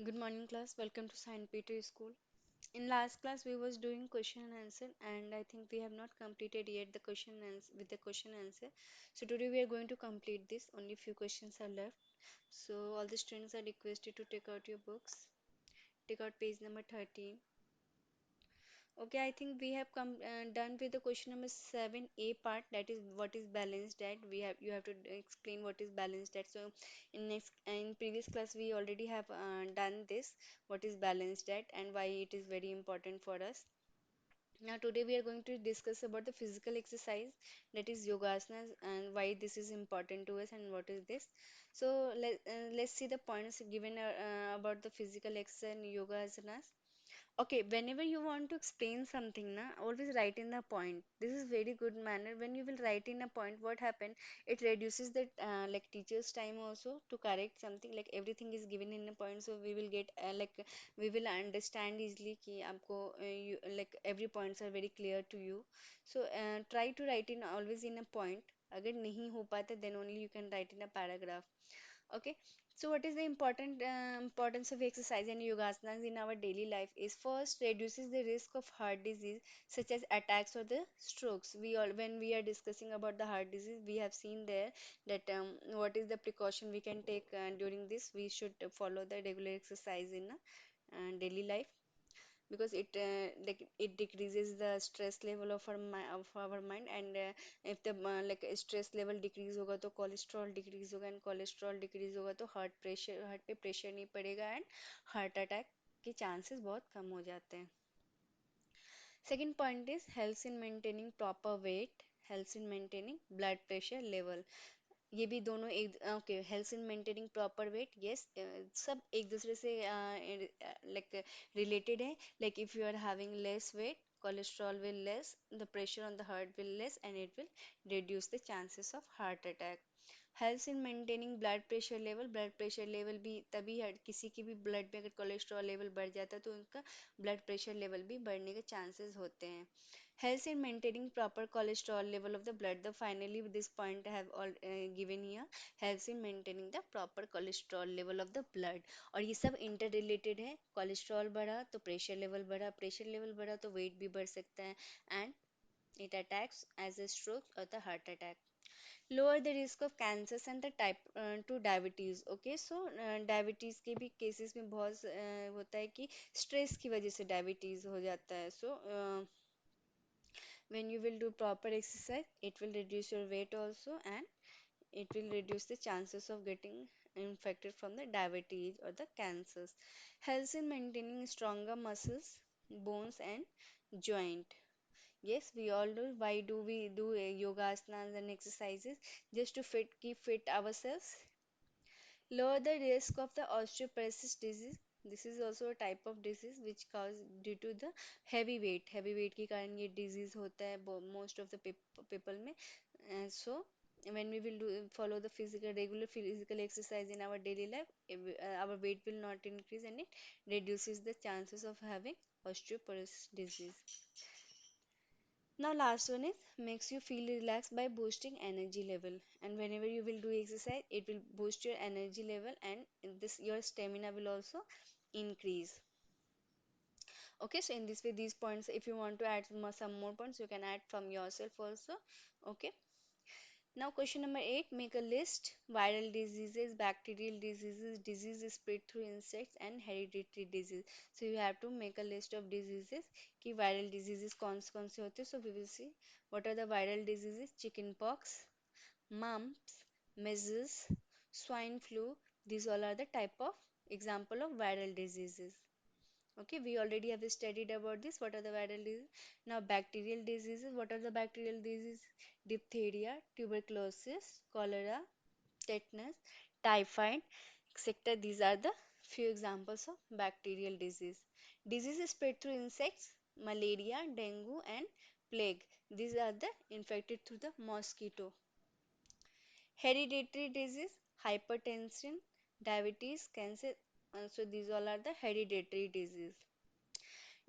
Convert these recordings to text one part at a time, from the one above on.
Good morning class. Welcome to Saint Peter School. In last class we was doing question and answer and I think we have not completed yet the question and answer with the question and answer. So today we are going to complete this. Only few questions are left. So all the students are requested to take out your books. Take out page number 13. Okay, I think we have come done with the question number 7A part, that is what is balanced diet. You have to explain what is balanced diet. So in previous class we already have done this, what is balanced diet and why it is very important for us. Now today we are going to discuss about the physical exercise, that is yogasanas, and why this is important to us and what is this. So let's see the points given about the physical exercise and yoga asanas. Okay, whenever you want to explain something, na, always write in a point. This is very good manner. When you will write in a point, what happen? It reduces the like teacher's time also to correct something. Like everything is given in a point, so we will get we will understand easily कि आपको you like every points are very clear to you. So try to write in always in a point. अगर नहीं हो पाता, then only you can write in a paragraph. Okay, so what is the importance of exercise and yogasanas in our daily life is first reduces the risk of heart disease such as attacks or the strokes. We all when we are discussing about the heart disease, we have seen there that what is the precaution we can take during this. We should follow the regular exercise in daily life because it decreases the stress level of our mind and if the like stress level decrease होगा तो cholesterol decrease होगा and cholesterol decrease होगा तो heart पे pressure नहीं पड़ेगा and heart attack के chances बहुत कम हो जाते हैं. Second point is helps in maintaining proper weight, helps in maintaining blood pressure level. ये भी दोनों एक okay health in maintaining proper weight yes सब एक दूसरे से लाइक रिलेटेड है like if you are having less weight cholesterol will less, the pressure on the heart will less and it will reduce the chances of heart attack. Helps in maintaining blood pressure level भी तभी है किसी की भी blood में अगर cholesterol level बढ़ जाता है तो उनका ब्लड प्रेशर लेवल भी बढ़ने के चांसेस होते हैं. Helps in maintaining proper cholesterol level of the blood. The finally this point I have all given here helps in maintaining the proper cholesterol level of the blood. और ये सब inter related है. Cholesterol बढ़ा तो pressure level बढ़ा, pressure level बढ़ा तो wait भी बढ़ सकता है and it attacks as a stroke or the heart attack. Lower the risk of cancers and the type 2 diabetes. Okay, so diabetes के भी cases में बहुत होता है कि stress की वजह से diabetes हो जाता है. So when you will do proper exercise, it will reduce your weight also and it will reduce the chances of getting infected from the diabetes or the cancers. Helps in maintaining stronger muscles, bones and joint. Yes, we all do. Why do we do yoga asanas and exercises? Just to keep fit ourselves. Lower the risk of the osteoporosis disease. This is also a type of disease which caused due to the heavy weight. Heavy weight के कारण ये disease होता है most of the people में. So when we will follow the regular physical exercise in our daily life, our weight will not increase and it reduces the chances of having osteoporosis disease. Now last one is makes you feel relaxed by boosting energy level. And whenever you will do exercise, it will boost your energy level and in this your stamina will also increase. Okay, so in this way, these points, if you want to add some more points, you can add from yourself also. Okay. Now question number 8, make a list. Viral diseases, bacterial diseases, diseases spread through insects and hereditary disease. So you have to make a list of diseases कि viral diseases कौन से होते हैं. So we will see what are the viral diseases. Chicken pox, mumps, measles, swine flu. These all are the type of example of viral diseases. Okay, we already have studied about this. What are the viral diseases? Now, bacterial diseases. What are the bacterial diseases? Diphtheria, tuberculosis, cholera, tetanus, typhoid, etc. These are the few examples of bacterial disease. Diseases spread through insects, malaria, dengue, and plague. These are the infected through the mosquito. Hereditary disease, hypertension, diabetes, cancer. So these all are the hereditary disease.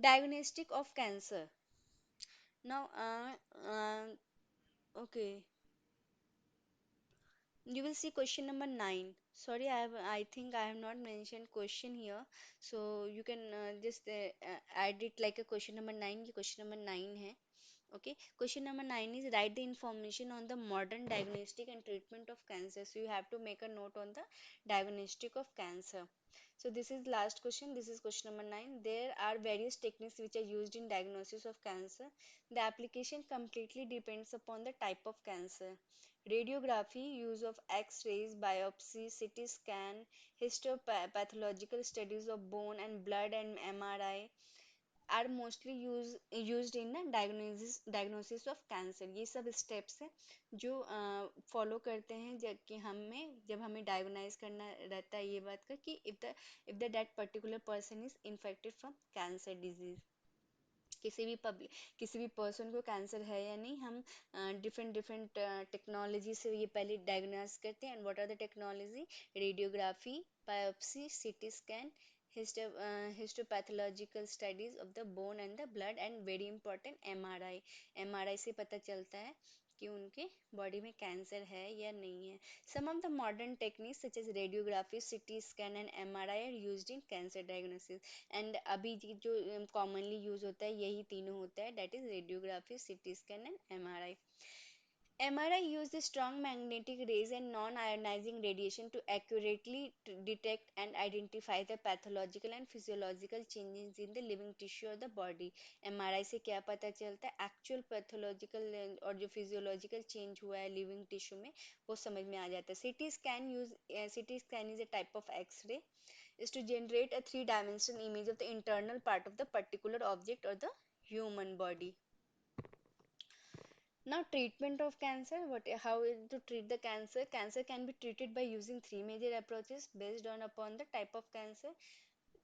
Diagnostic of cancer. Now, okay, you will see question number 9. Sorry, I think I have not mentioned question here. So you can just add it like a question number 9. ये question number 9 है. Okay. Question number 9 is write the information on the modern diagnostic and treatment of cancer. So you have to make a note on the diagnostic of cancer. So this is last question. This is question number 9. There are various techniques which are used in diagnosis of cancer. The application completely depends upon the type of cancer. Radiography, use of X-rays, biopsy, CT scan, histopathological studies of bone and blood and MRI are mostly used in the diagnosis of cancer. ये सब steps हैं जो follow करते हैं कि जब हमें diagnose करना रहता है ये बात का कि if the that particular person is infected from cancer disease. किसी भी पर्सन को कैंसर है या नहीं, हम डिफरेंट डिफरेंट टेक्नोलॉजी से ये पहले डायग्नोस करते हैं. And what are the technology? Radiography, biopsy, CT scan, histopathological studies of the bone and the blood, and very important MRI. MRI से पता चलता है कि उनके बॉडी में कैंसर है या नहीं है. Some of the modern techniques such as radiography, CT scan and MRI are used in cancer diagnosis. And अभी जो कॉमनली यूज होता है यही तीनों होता है, that is radiography, CT scan and MRI. MRI uses strong magnetic rays and non-ionizing radiation to accurately detect and identify the pathological and physiological changes in the living tissue of the body. MRI से क्या पता चलता है? Actual pathological और जो physiological change हुआ है living tissue में वो समझ में आ जाता है. CT scan is a type of X-ray is to generate a three-dimensional image of the internal part of the particular object or the human body. Now, treatment of cancer. To treat the cancer? Cancer can be treated by using three major approaches based on upon the type of cancer.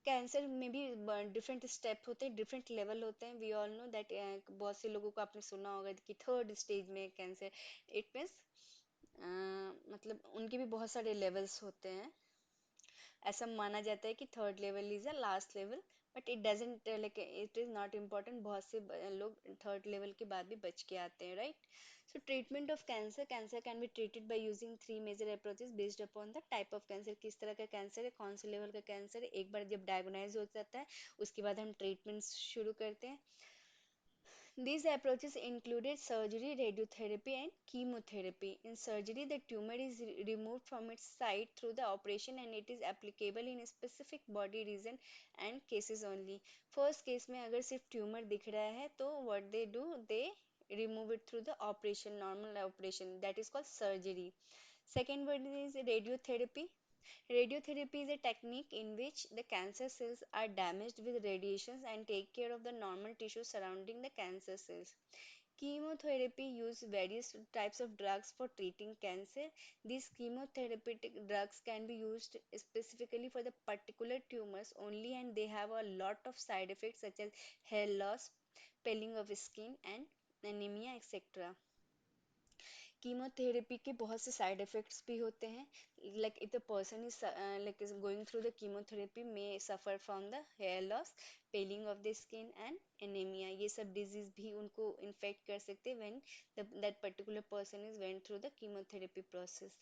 Cancer में भी different step होते हैं, different level होते हैं. We all know that बहुत से लोगों को आपने सुना होगा कि थर्ड स्टेज में कैंसर. इट मीन्स मतलब उनके भी बहुत सारे लेवल्स होते हैं. ऐसा माना जाता है कि third level is a last level, but it doesn't like it is not important. बहुत से लोग थर्ड लेवल के बाद भी बच के आते हैं, right? So treatment of cancer. Cancer can be treated by using three major approaches based upon the type of cancer. किस तरह का कैंसर है, कौन से लेवल का कैंसर है, एक बार जब डायग्नाइज हो जाता है उसके बाद हम ट्रीटमेंट शुरू करते हैं. These approaches included surgery, radiotherapy, and chemotherapy. In surgery, the tumor is removed from its site through the operation and it is applicable in a specific body region and cases only. First case में अगर सिर्फ tumor दिख रहा है तो what they do, they remove it through the operation, normal operation, that is called surgery. Second one is radiotherapy. Radiotherapy is a technique in which the cancer cells are damaged with radiations and take care of the normal tissue surrounding the cancer cells. Chemotherapy uses various types of drugs for treating cancer. These chemotherapeutic drugs can be used specifically for the particular tumors only, and they have a lot of side effects such as hair loss, peeling of skin, and anemia, etc. Chemotherapy के बहुत से side effects भी होते हैं. Like if the person is like is going through the chemotherapy may suffer from the hair loss, peeling of the skin and anaemia. ये सब disease भी उनको इन्फेक्ट कर सकते हैं when that particular person is went through the chemotherapy process.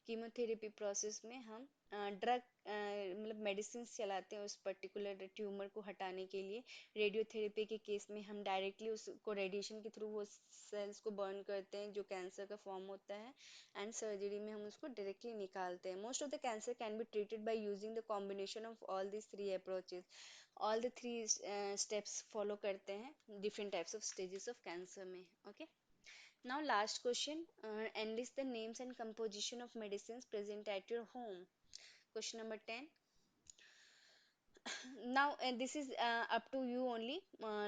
Chemotherapy process में हम drug मतलब मेडिसिन चलाते हैं उस पर्टिकुलर ट्यूमर को हटाने के लिए. रेडियोथेरेपी के केस में हम डायरेक्टली उसको रेडिएशन के थ्रू वो सेल्स को बर्न करते हैं जो कैंसर का फॉर्म होता है. एंड सर्जरी में हम उसको डायरेक्टली निकालते हैं. Most of the cancer can be treated by using the combination of all this three approaches. All the three steps follow करते हैं different types of stages of cancer में. Okay. Now last question, enlist the names and composition of medicines present at your home. Question number 10. Now this is up to you only.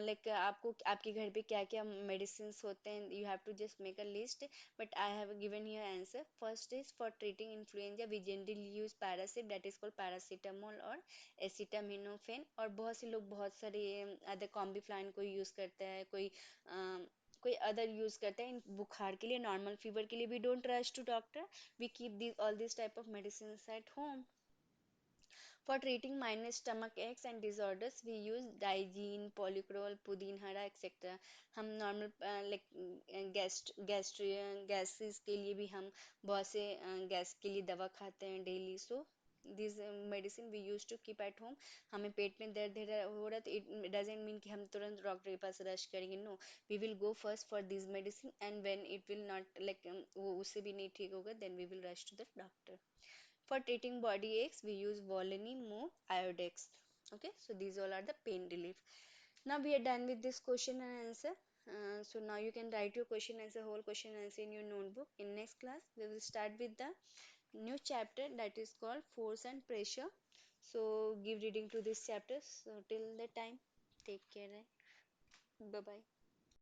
Like आपको आपके घर पे क्या क्या medicines होते हैं, you have to just make a list. But I have given here answer. First is for treating influenza, we generally use Paracet, that is called paracetamol or acetaminophen. और बहुत से लोग बहुत सारे other Combiflam को use करता है, कोई अदर यूज करता है. बुखार के लिए, नॉर्मल फीवर के लिए, we don't rush to doctor, we keep this all this type of medicine at home. For treating minor stomach aches and disorders, we use Digene, Polycrol, Pudin Hara, etc. हम normal like gases के लिए भी हम बहुत से gas के लिए दवा खाते हैं daily. So this medicine we use to keep at home. हमें पेट में दर्द हो रहा तो इट डजेंट मीन कि हम तुरंत डॉक्टर के पास रश करेंगे. No, we will go first for this medicine and when it will not like वो उससे भी नहीं ठीक होगा, then we will rush to the doctor. For treating body aches, we use Volini, Mo, Iodex. Okay, so these all are the pain relief. Now we are done with this question and answer. So now you can write your question answer, whole question answer in your notebook. In next class, we will start with the new chapter that is called force and pressure. So give reading to this chapter. So till the time, take care. Bye bye.